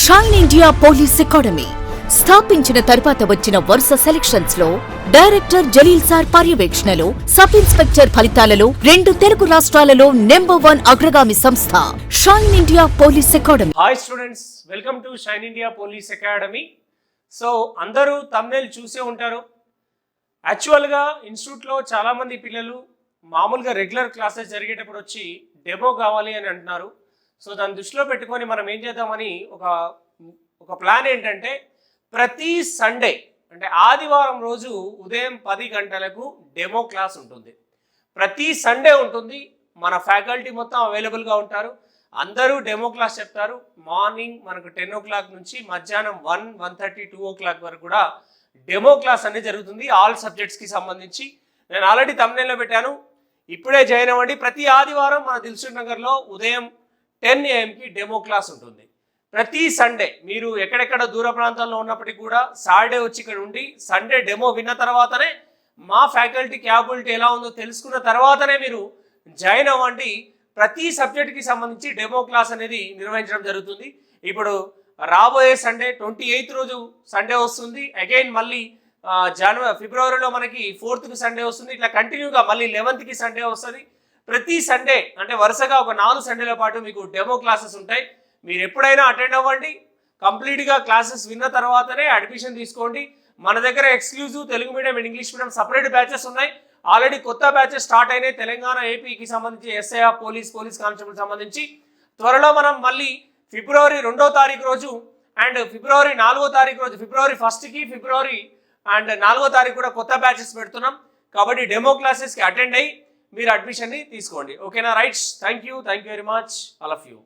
Shine India police academy స్థాపించిన తరువాత వచ్చిన వరుస సెలక్షన్స్ లో డైరెక్టర్ జలీల్ సార్ పర్యవేక్షణలో సబ్ ఇన్స్పెక్టర్ ఫలితాలలో 2 తెలుగు రాష్ట్రాలలో నంబర్ 1 అగ్రగామి సంస్థ shine India police academy. Hi students, welcome to shine India police academy. So అందరూ థంబ్నెయిల్ చూసే ఉంటారు. యాక్చువల్గా ఇన్స్టిట్యూట్లో చాలామంది పిల్లలు మామూలుగా రెగ్యులర్ క్లాసెస్ జరిగేటప్పుడు వచ్చి డెమో కావాలి అని అంటున్నారు. సో దాన్ని దృష్టిలో పెట్టుకొని మనం ఏం చేద్దామని ఒక ప్లాన్ ఏంటంటే, ప్రతి సండే అంటే ఆదివారం రోజు ఉదయం 10 గంటలకు డెమో క్లాస్ ఉంటుంది. ప్రతి సండే ఉంటుంది. మన ఫ్యాకల్టీ మొత్తం అవైలబుల్గా ఉంటారు. అందరూ డెమో క్లాస్ చెప్తారు. మార్నింగ్ మనకు 10 o'clock నుంచి మధ్యాహ్నం 1:30, 2 o'clock వరకు కూడా డెమో క్లాస్ అనేది జరుగుతుంది. ఆల్ సబ్జెక్ట్స్కి సంబంధించి నేను ఆల్రెడీ థంబ్నెయిల్లో పెట్టాను. ఇప్పుడే జాయిన్ అవ్వండి. ప్రతి ఆదివారం మన దిల్సుఖ్ నగర్లో ఉదయం 10 AM డెమో క్లాస్ ఉంటుంది. ప్రతి సండే మీరు ఎక్కడెక్కడ దూర ప్రాంతాల్లో ఉన్నప్పటికీ కూడా సాటర్డే వచ్చి ఇక్కడ ఉండి సండే డెమో విన్న తర్వాతనే మా ఫ్యాకల్టీ క్యాపబిలిటీ ఎలా ఉందో తెలుసుకున్న తర్వాతనే మీరు జాయిన్ అవ్వండి. ప్రతి సబ్జెక్ట్కి సంబంధించి డెమో క్లాస్ అనేది నిర్వహించడం జరుగుతుంది. ఇప్పుడు రాబోయే సండే 28th రోజు సండే వస్తుంది. అగైన్ మళ్ళీ ఫిబ్రవరిలో మనకి 4th సండే వస్తుంది. ఇట్లా కంటిన్యూగా మళ్ళీ 11th సండే వస్తుంది. ప్రతి సండే అంటే వరుసగా ఒక 4 సండేల పాటు మీకు డెమో క్లాసెస్ ఉంటాయి. మీరు ఎప్పుడైనా అటెండ్ అవ్వండి. కంప్లీట్గా క్లాసెస్ విన్న తర్వాతనే అడ్మిషన్ తీసుకోండి. మన దగ్గర exclusive Telugu medium and English medium separate batches ఉన్నాయి. ఆల్రెడీ కొత్త బ్యాచెస్ స్టార్ట్ అయినాయి. తెలంగాణ, ఏపీకి సంబంధించి ఎస్ఐఆర్ పోలీస్ కానిస్టేబుల్ సంబంధించి త్వరలో మనం మళ్ళీ ఫిబ్రవరి 2వ తారీఖు రోజు అండ్ ఫిబ్రవరి 4వ తారీఖు రోజు, ఫిబ్రవరి 1st ఫిబ్రవరి అండ్ 4వ తారీఖు కూడా కొత్త బ్యాచెస్ పెడుతున్నాం. కాబట్టి డెమో క్లాసెస్కి అటెండ్ అయ్యి మీరు అడ్మిషన్ని తీసుకోండి. ఓకేనా? Rights. Thank you very much all of you.